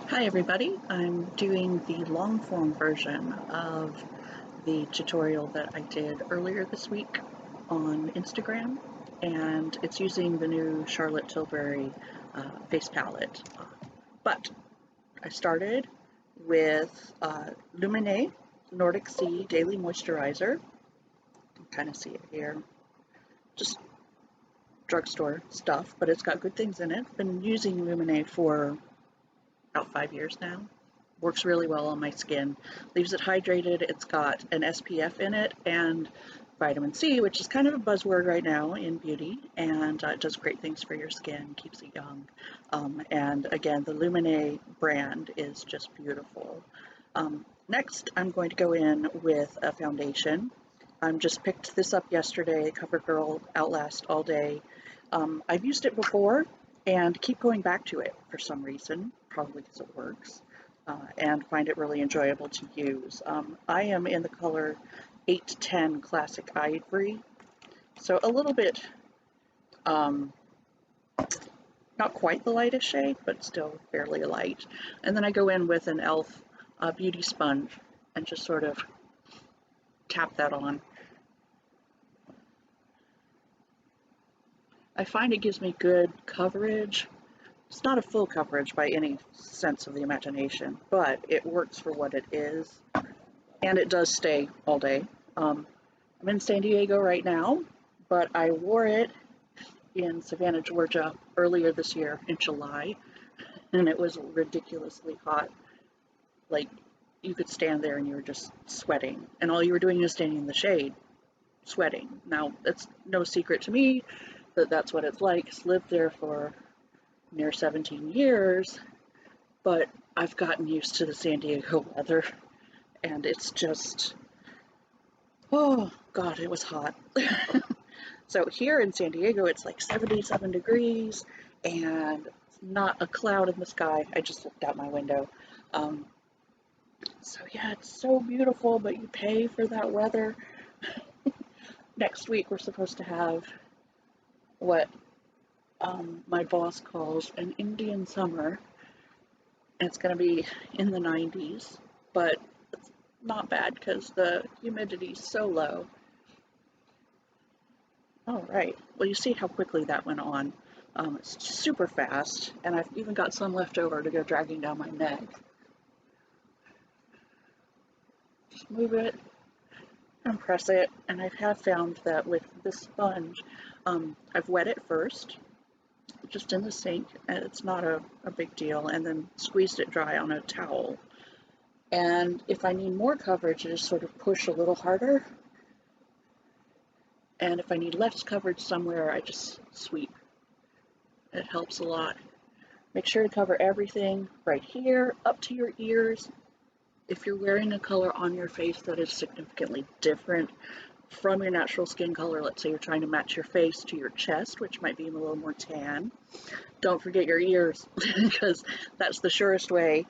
Hi everybody, I'm doing the long form version of the tutorial that I did earlier this week on Instagram, and it's using the new Charlotte Tilbury face palette. But I started with Lumene Nordic-C Daily Moisturizer. You can kind of see it here. Just drugstore stuff, but it's got good things in it. I've been using Lumene for about 5 years now. Works really well on my skin. Leaves it hydrated. It's got an SPF in it and vitamin C, which is kind of a buzzword right now in beauty, and it does great things for your skin, keeps it young. And again, the Lumene brand is just beautiful. Next, I'm going to go in with a foundation. I just picked this up yesterday, CoverGirl Outlast All Day. I've used it before and keep going back to it for some reason, probably because it works, and find it really enjoyable to use. I am in the color 810 Classic Ivory, so a little bit, not quite the lightest shade, but still fairly light. And then I go in with an e.l.f. Beauty Sponge and just sort of tap that on. I find it gives me good coverage. It's not a full coverage by any sense of the imagination, but it works for what it is, and it does stay all day. I'm in San Diego right now, but I wore it in Savannah, Georgia earlier this year in July, and it was ridiculously hot. Like, you could stand there and you were just sweating, and all you were doing is standing in the shade, sweating. Now, it's no secret to me that that's what it's like. I've lived there for near 17 years, but I've gotten used to the San Diego weather, and it's just, oh God, it was hot. So here in San Diego, it's like 77 degrees and not a cloud in the sky. I just looked out my window. So yeah, it's so beautiful, but you pay for that weather. Next week, we're supposed to have what my boss calls an Indian summer. It's going to be in the 90s, but it's not bad because the humidity is so low. All right, well, you see how quickly that went on. It's super fast, and I've even got some left over to go dragging down my neck. Just move it and press it, and I have found that with this sponge, I've wet it first, just in the sink, and it's not a big deal, and then squeezed it dry on a towel. And if I need more coverage, I just sort of push a little harder, and if I need less coverage somewhere, I just sweep. It helps a lot. Make sure to cover everything right here up to your ears. If you're wearing a color on your face that is significantly different from your natural skin color, let's say you're trying to match your face to your chest, which might be a little more tan, don't forget your ears, because that's the surest way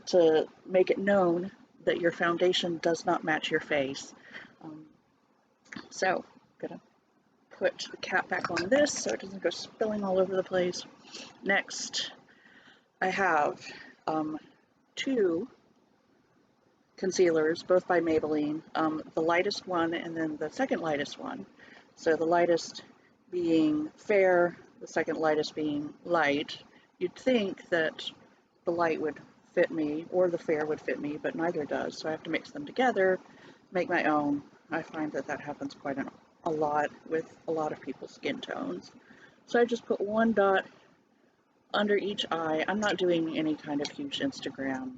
to make it known that your foundation does not match your face. So I'm gonna put the cap back on this so it doesn't go spilling all over the place. Next, I have two concealers, both by Maybelline, the lightest one and then the second lightest one. So the lightest being fair, the second lightest being light. You'd think that the light would fit me or the fair would fit me, but neither does. So I have to mix them together, make my own. I find that that happens quite a lot with a lot of people's skin tones. So I just put one dot under each eye. I'm not doing any kind of huge Instagram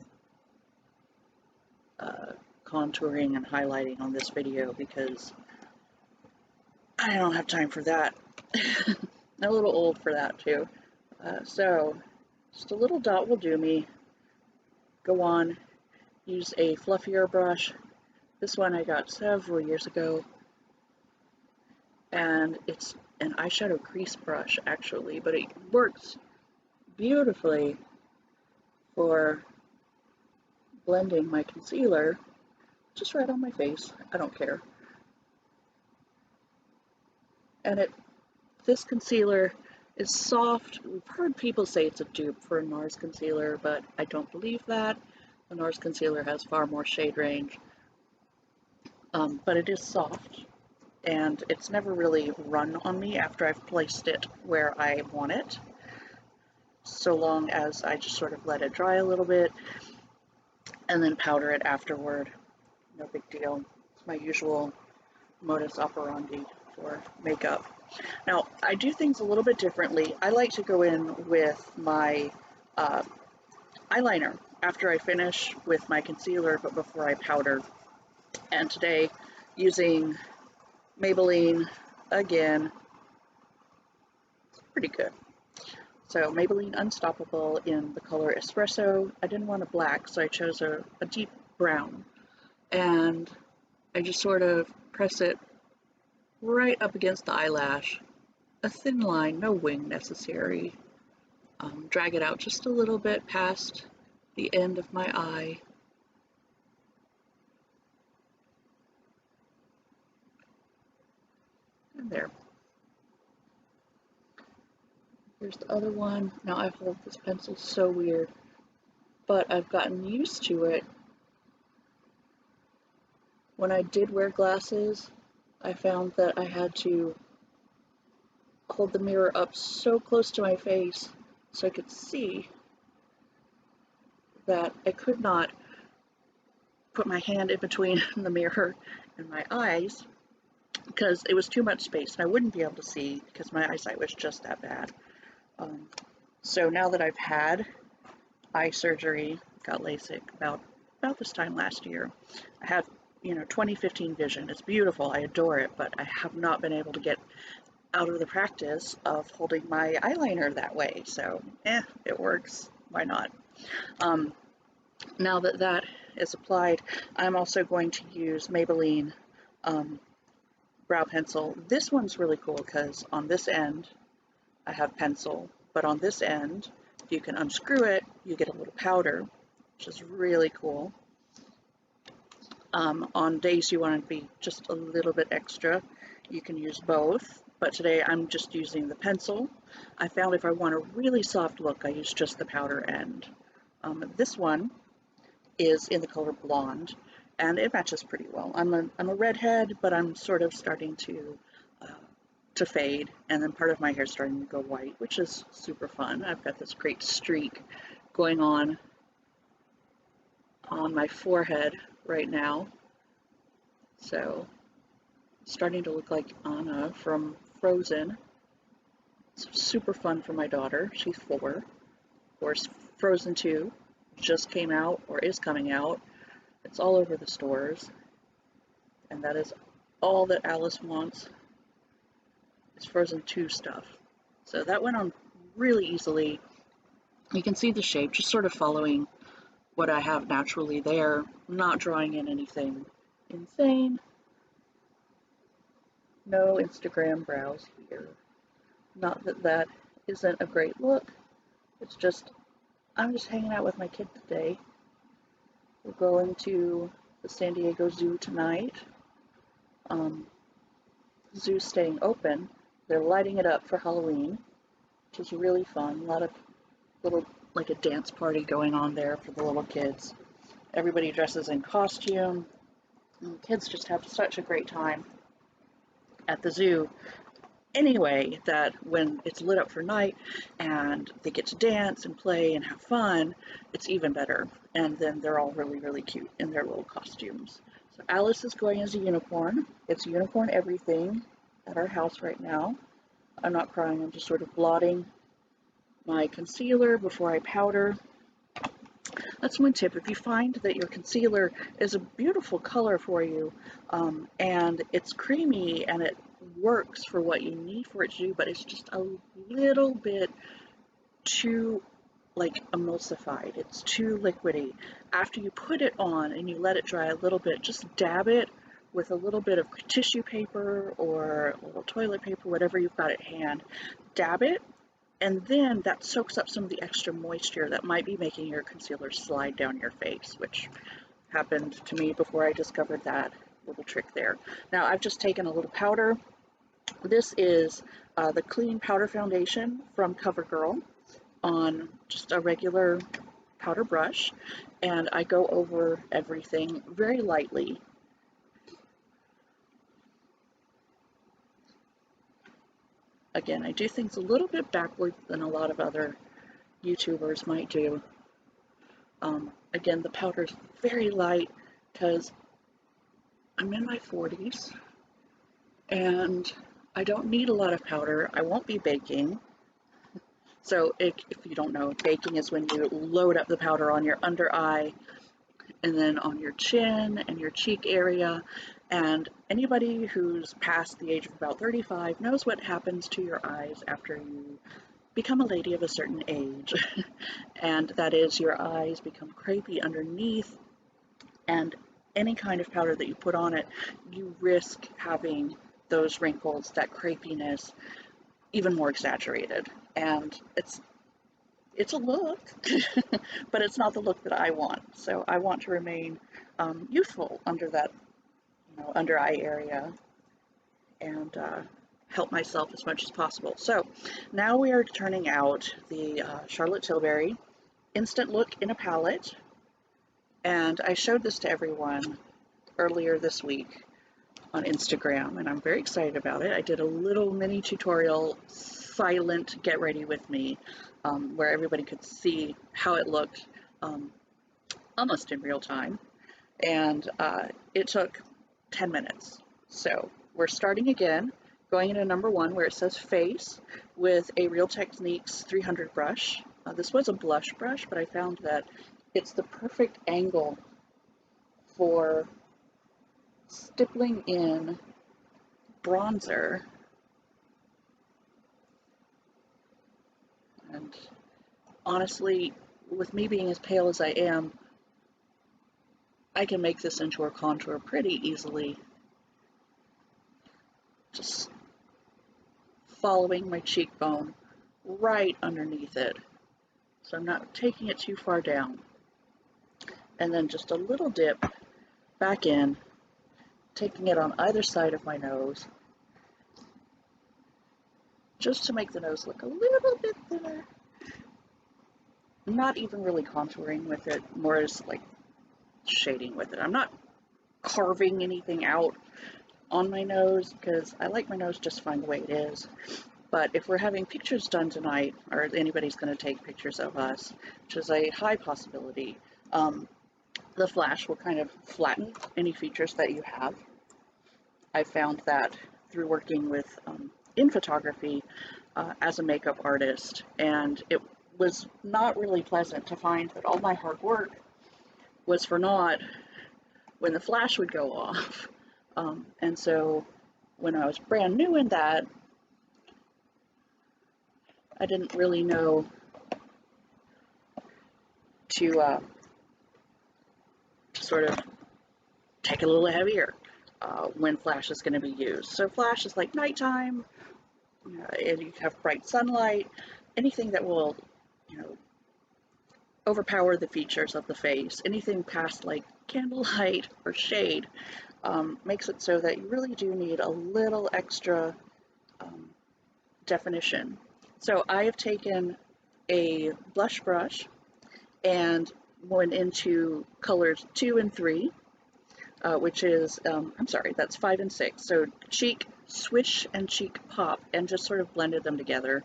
contouring and highlighting on this video because I don't have time for that. I'm a little old for that too. So just a little dot will do me. Go on, use a fluffier brush. This one I got several years ago, and it's an eyeshadow crease brush actually, but it works beautifully for blending my concealer just right on my face. I don't care. And this concealer It's soft. We've heard people say it's a dupe for a NARS concealer, but I don't believe that. The NARS concealer has far more shade range, but it is soft, and it's never really run on me after I've placed it where I want it, so long as I just sort of let it dry a little bit and then powder it afterward. No big deal. It's my usual modus operandi for makeup. Now, I do things a little bit differently. I like to go in with my eyeliner after I finish with my concealer, but before I powder. And today, using Maybelline again, it's pretty good. So Maybelline Unstoppable in the color Espresso. I didn't want a black, so I chose a deep brown. And I just sort of press it right up against the eyelash. A thin line, no wing necessary. Drag it out just a little bit past the end of my eye. And there. Here's the other one. Now I hold this pencil so weird, but I've gotten used to it. When I did wear glasses, I found that I had to hold the mirror up so close to my face so I could see that I could not put my hand in between the mirror and my eyes because it was too much space and I wouldn't be able to see because my eyesight was just that bad. So now that I've had eye surgery, got LASIK about this time last year, I have 20/15 vision. It's beautiful, I adore it, but I have not been able to get out of the practice of holding my eyeliner that way. So it works, why not? Now that that is applied, I'm also going to use Maybelline brow pencil. This one's really cool because on this end I have pencil, but on this end, if you can unscrew it, you get a little powder, which is really cool. On days you want to be just a little bit extra, you can use both, but today I'm just using the pencil. I found if I want a really soft look, I use just the powder end. This one is in the color Blonde, and it matches pretty well. I'm a redhead, but I'm sort of starting to fade, and then part of my hair is starting to go white, which is super fun. I've got this great streak going on my forehead right now, so starting to look like Anna from Frozen. It's super fun for my daughter. She's 4. Of course, Frozen 2 just came out or is coming out. It's all over the stores, and that is all that Alice wants. It's Frozen 2 stuff. So that went on really easily. You can see the shape, just sort of following what I have naturally there, not drawing in anything insane. No Instagram brows here. Not that that isn't a great look. It's just, I'm just hanging out with my kid today. We're going to the San Diego Zoo tonight. Zoo's staying open. They're lighting it up for Halloween, which is really fun. A lot of little, like a dance party going on there for the little kids. Everybody dresses in costume. And kids just have such a great time at the zoo. Anyway, that when it's lit up for night and they get to dance and play and have fun, it's even better. And then they're all really, really cute in their little costumes. So Alice is going as a unicorn. It's unicorn everything at our house right now. I'm not crying, I'm just sort of blotting my concealer before I powder. That's one tip. If you find that your concealer is a beautiful color for you, and it's creamy and it works for what you need for it to do, but it's just a little bit too emulsified, it's too liquidy. After you put it on and you let it dry a little bit, just dab it with a little bit of tissue paper or a little toilet paper, whatever you've got at hand. Dab it, and then that soaks up some of the extra moisture that might be making your concealer slide down your face, which happened to me before I discovered that little trick there. Now I've just taken a little powder. This is the Clean Powder Foundation from CoverGirl on just a regular powder brush, and I go over everything very lightly. Again, I do things a little bit backwards than a lot of other YouTubers might do. Again, the powder's very light because I'm in my 40s and I don't need a lot of powder. I won't be baking. So if you don't know, baking is when you load up the powder on your under eye and then on your chin and your cheek area. And anybody who's past the age of about 35 knows what happens to your eyes after you become a lady of a certain age. And that is, your eyes become crepey underneath, and any kind of powder that you put on it, you risk having those wrinkles, that crepiness, even more exaggerated. And it's a look, but it's not the look that I want. So I want to remain youthful under that, under eye area, and help myself as much as possible. So now we are turning out the Charlotte Tilbury Instant Look in a palette, and I showed this to everyone earlier this week on Instagram, and I'm very excited about it. I did a little mini tutorial, silent get ready with me, where everybody could see how it looked almost in real time, and it took 10 minutes. So we're starting again, going into number 1 where it says face with a Real Techniques 300 brush. This was a blush brush, but I found that it's the perfect angle for stippling in bronzer. And honestly, with me being as pale as I am, I can make this into a contour pretty easily. Just following my cheekbone right underneath it. So I'm not taking it too far down. And then just a little dip back in, taking it on either side of my nose, just to make the nose look a little bit thinner. I'm not even really contouring with it, more as like shading with it. I'm not carving anything out on my nose because I like my nose just fine the way it is. But if we're having pictures done tonight, or anybody's going to take pictures of us, which is a high possibility, the flash will kind of flatten any features that you have. I found that through working with in photography as a makeup artist, and it was not really pleasant to find that all my hard work was for naught when the flash would go off. And so when I was brand new in that, I didn't really know to sort of take a little heavier when flash is going to be used. So flash is like nighttime, you have bright sunlight, anything that will, overpower the features of the face, anything past like candlelight or shade, makes it so that you really do need a little extra definition. So I have taken a blush brush and went into colors 2 and 3, which is, I'm sorry, that's 5 and 6. So cheek swish and cheek pop, and just sort of blended them together.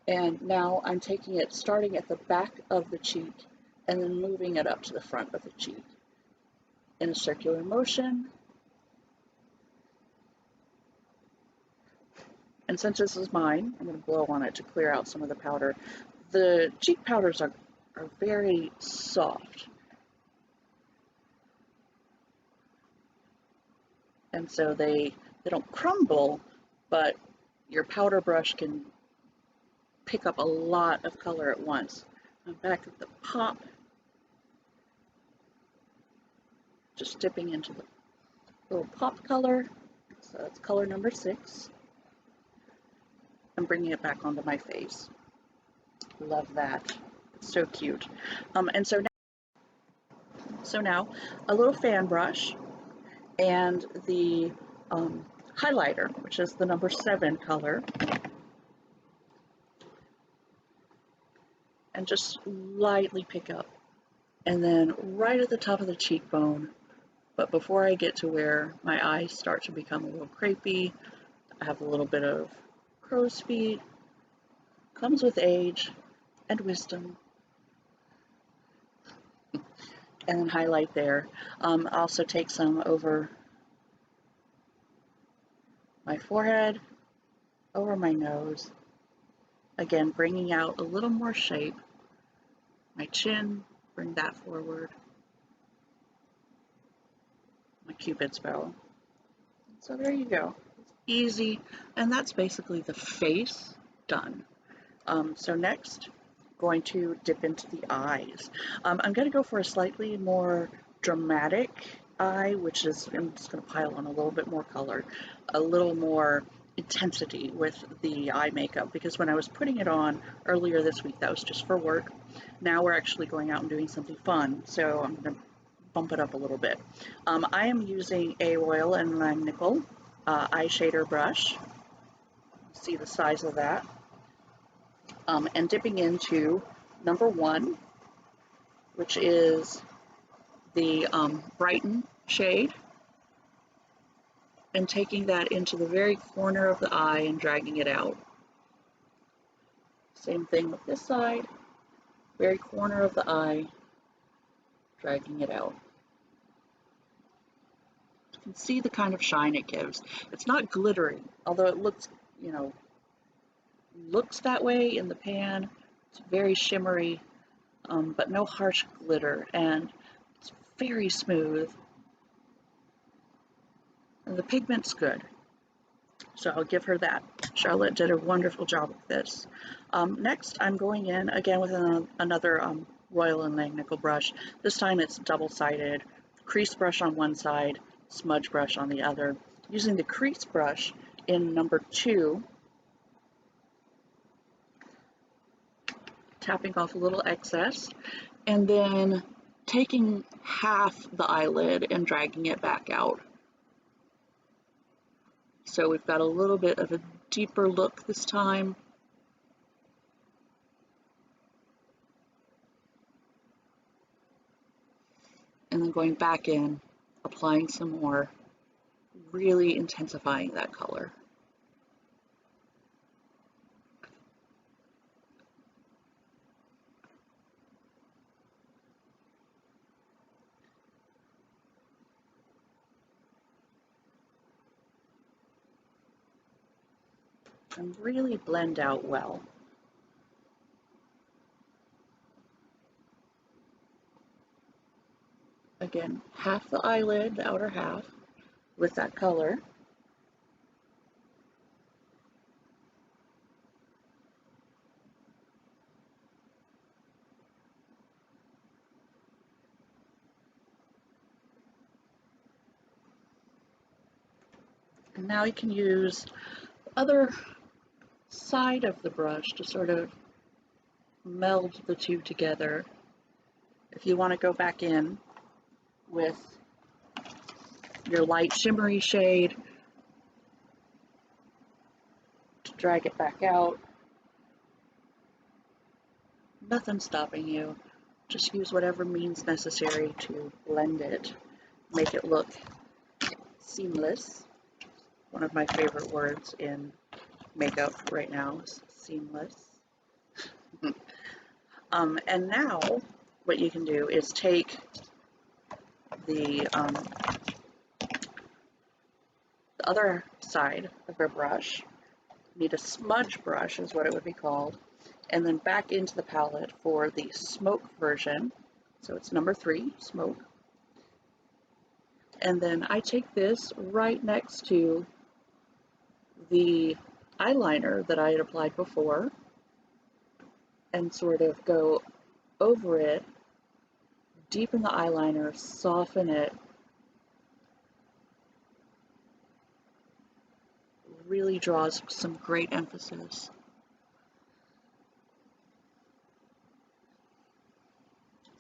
And now I'm taking it, starting at the back of the cheek and then moving it up to the front of the cheek in a circular motion. And since this is mine, I'm going to blow on it to clear out some of the powder. The cheek powders are very soft. And so they don't crumble, but your powder brush can pick up a lot of color at once. I'm back at the pop, just dipping into the little pop color. So that's color number 6. I'm bringing it back onto my face. Love that. It's so cute. And so now a little fan brush and the highlighter, which is the number 7 color. and just lightly pick up. And then right at the top of the cheekbone, but before I get to where my eyes start to become a little crepey, I have a little bit of crow's feet, comes with age and wisdom, and then highlight there. Also take some over my forehead, over my nose, again bringing out a little more shape. My chin, bring that forward. My cupid's bow. So there you go. It's easy, and that's basically the face done. So next, going to dip into the eyes. I'm going to go for a slightly more dramatic eye, which is, I'm just going to pile on a little bit more color, a little more intensity with the eye makeup, because when I was putting it on earlier this week, that was just for work. Now we're actually going out and doing something fun, so I'm going to bump it up a little bit. I am using a Royal and Langnickel eye shader brush. See the size of that. And dipping into number 1, which is the Brighten shade, and taking that into the very corner of the eye and dragging it out. Same thing with this side, very corner of the eye, dragging it out. You can see the kind of shine it gives. It's not glittery, although it looks, you know, looks that way in the pan. It's very shimmery, but no harsh glitter, and it's very smooth, and the pigment's good, so I'll give her that. Charlotte did a wonderful job with this. Next, I'm going in again with another Royal and Langnickel brush. This time it's double-sided, crease brush on one side, smudge brush on the other. Using the crease brush in number 2, tapping off a little excess, and then taking half the eyelid and dragging it back out. So we've got a little bit of a deeper look this time. And then going back in, applying some more, really intensifying that color. And really blend out well. Again, half the eyelid, the outer half, with that color. And now you can use the other side of the brush to sort of meld the two together. If you want to go back in with your light shimmery shade, to drag it back out, nothing's stopping you. Just use whatever means necessary to blend it, make it look seamless. One of my favorite words in makeup right now is seamless. And now what you can do is take the other side of your brush, need a smudge brush is what it would be called, and then back into the palette for the smoke version. So it's number 3, smoke. And then I take this right next to the eyeliner that I had applied before and sort of go over it, deepen the eyeliner, soften it, really draws some great emphasis.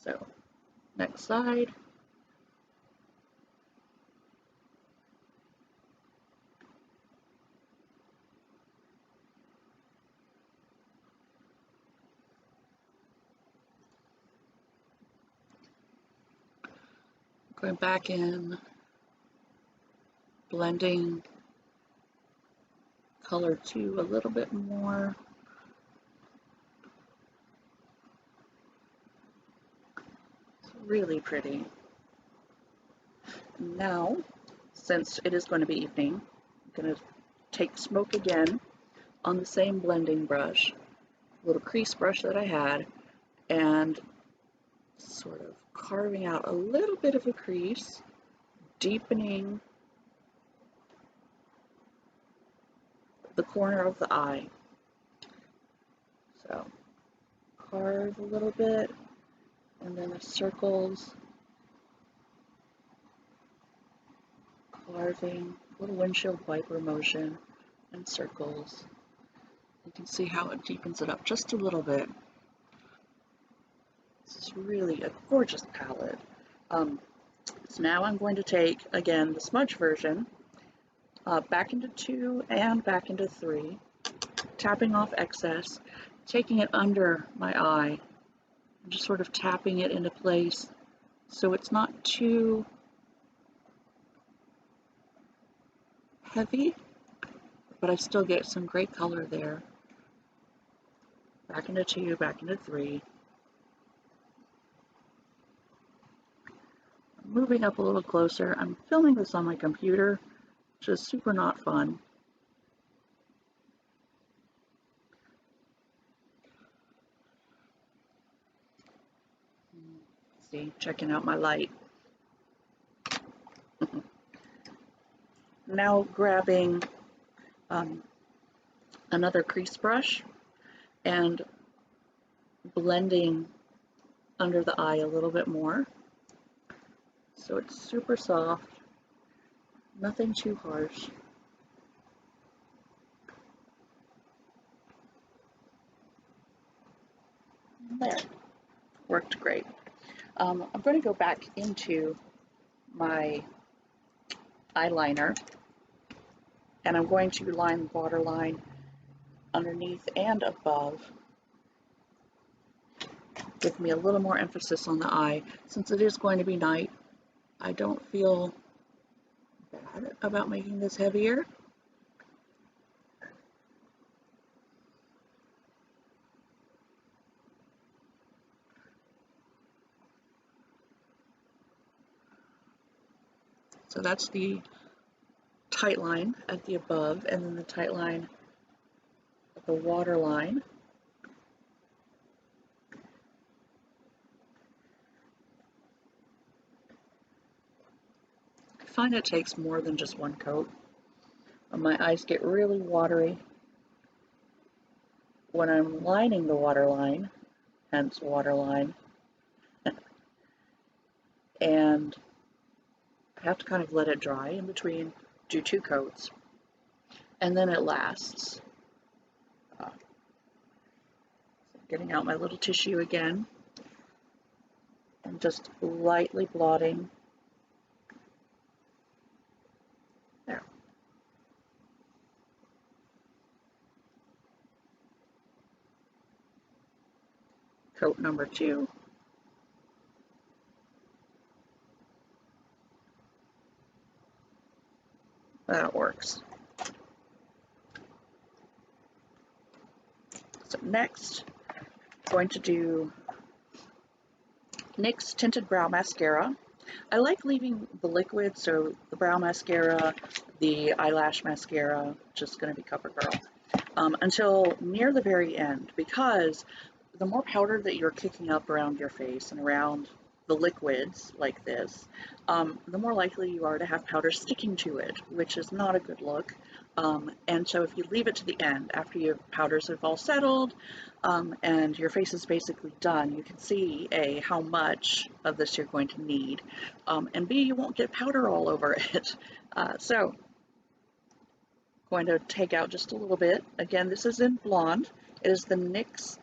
So, next side. Going back in, blending color 2 a little bit more. It's really pretty. Now, since it is going to be evening, I'm going to take smoke again on the same blending brush, little crease brush that I had, and sort of carving out a little bit of a crease, deepening the corner of the eye. So carve a little bit, and then the circles, carving, little windshield wiper motion, and circles. You can see how it deepens it up just a little bit. This is really a gorgeous palette. So now I'm going to take, again, the smudge version, back into 2 and back into 3, tapping off excess, taking it under my eye, and just sort of tapping it into place so it's not too heavy, but I still get some great color there. Back into 2, back into 3. Moving up a little closer. I'm filming this on my computer, which is super not fun. See, checking out my light. Now grabbing another crease brush and blending under the eye a little bit more. So it's super soft, nothing too harsh. There, worked great. I'm going to go back into my eyeliner, and I'm going to line the waterline underneath and above. Give me a little more emphasis on the eye. Since it is going to be night, I don't feel bad about making this heavier. So that's the tight line at the above, and then the tight line at the waterline. I find it takes more than just one coat. My eyes get really watery when I'm lining the waterline, hence waterline, and I have to kind of let it dry in between, do 2 coats, and then it lasts. So getting out my little tissue again, and just lightly blotting. There. Coat number 2. That works. So next, I'm going to do NYX Tinted Brow Mascara. I like leaving the liquid, so the brow mascara, the eyelash mascara, just going to be CoverGirl, until near the very end, because the more powder that you're kicking up around your face and around the liquids like this, the more likely you are to have powder sticking to it, which is not a good look. And so if you leave it to the end, after your powders have all settled, and your face is basically done, you can see A, how much of this you're going to need, and B, you won't get powder all over it. So going to take out just a little bit. Again, this is in blonde. It is the NYX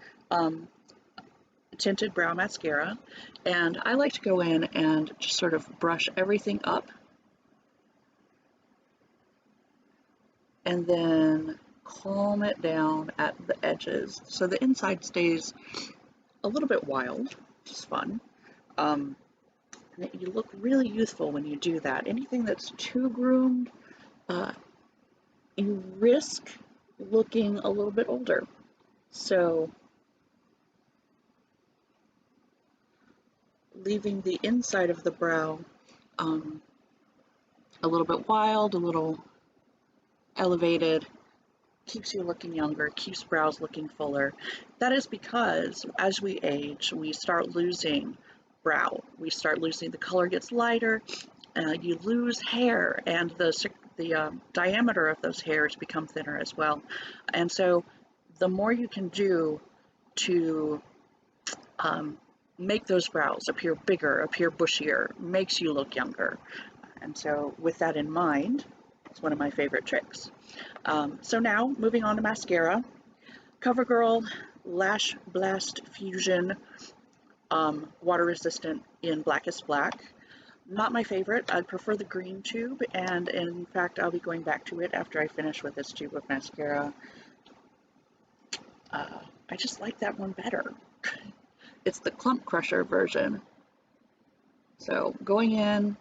Tinted Brow Mascara, and I like to go in and just sort of brush everything up, and then calm it down at the edges so the inside stays a little bit wild, which is fun. And you look really youthful when you do that. Anything that's too groomed, uh, you risk looking a little bit older. So leaving the inside of the brow um, a little bit wild, a little elevated, keeps you looking younger, keeps brows looking fuller. That is because as we age, we start losing brow. We start losing, the color gets lighter, you lose hair, and the diameter of those hairs become thinner as well. And so the more you can do to make those brows appear bigger, appear bushier, makes you look younger. And so with that in mind, it's one of my favorite tricks. So now moving on to mascara. CoverGirl Lash Blast Fusion water resistant in Blackest Black. Not my favorite. I'd prefer the green tube, and in fact I'll be going back to it after I finish with this tube of mascara. I just like that one better. It's the Clump Crusher version. So going in,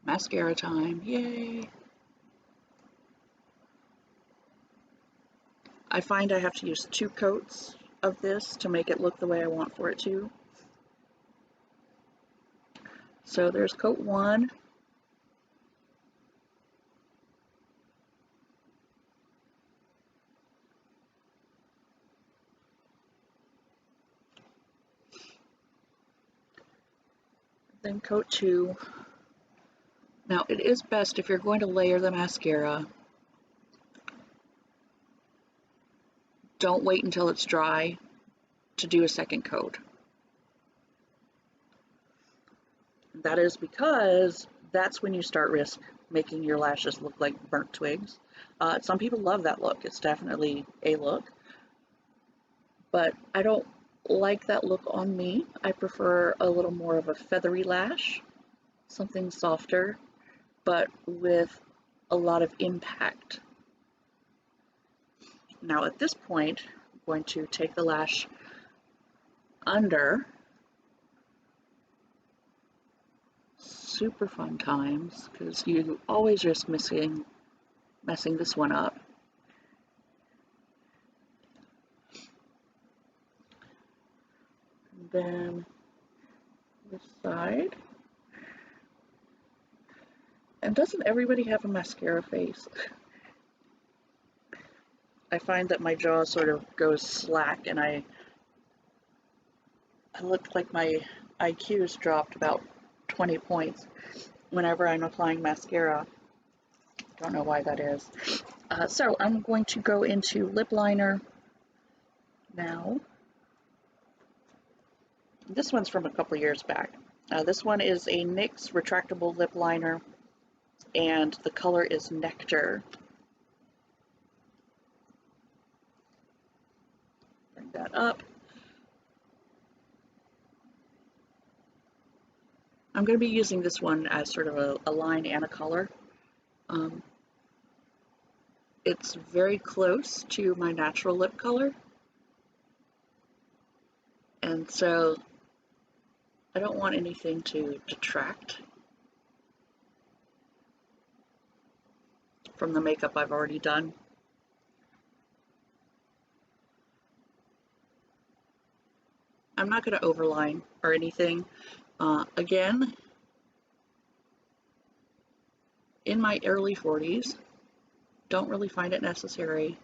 mascara time, yay! I find I have to use 2 coats of this to make it look the way I want for it to. So there's coat 1. Then coat 2. Now it is best if you're going to layer the mascara, don't wait until it's dry to do a second coat. That is because that's when you start risk making your lashes look like burnt twigs. Some people love that look. It's definitely a look, but I don't like that look on me. I prefer a little more of a feathery lash, something softer, but with a lot of impact. Now at this point, I'm going to take the lash under. Super fun times, because you always risk messing this one up. And then this side. And doesn't everybody have a mascara face? I find that my jaw sort of goes slack, and I look like my IQ's dropped about 20 points whenever I'm applying mascara. Don't know why that is. So I'm going to go into lip liner now. This one's from a couple years back. This one is a NYX retractable lip liner, and the color is Nectar. Bring that up. I'm going to be using this one as sort of a line and a color. It's very close to my natural lip color, and so I don't want anything to detract from the makeup I've already done. I'm not going to overline or anything. Again, in my early 40s, don't really find it necessary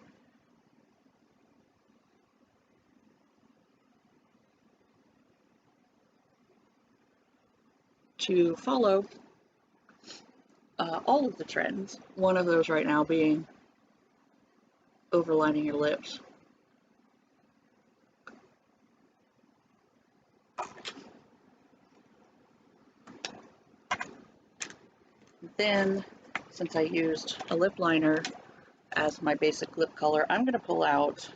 to follow all of the trends. One of those right now being overlining your lips. Then, since I used a lip liner as my basic lip color, I'm going to pull out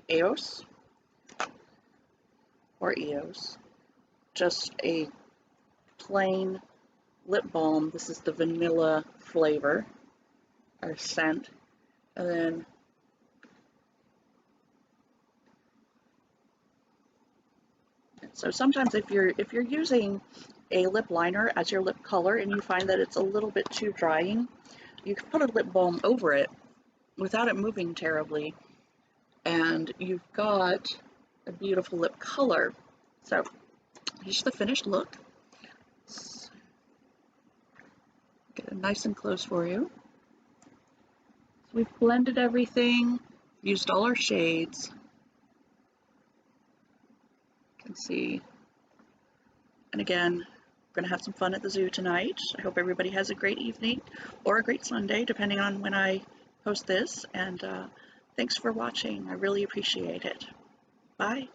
EOS, just a plain lip balm. This is the vanilla flavor or scent, and then So sometimes if you're using a lip liner as your lip color and you find that it's a little bit too drying, you can put a lip balm over it without it moving terribly, and you've got a beautiful lip color. So here's the finished look. Let's get it nice and close for you. So we've blended everything, used all our shades. You can see. And again, we're going to have some fun at the zoo tonight. I hope everybody has a great evening or a great Sunday, depending on when I post this. And thanks for watching. I really appreciate it. Bye.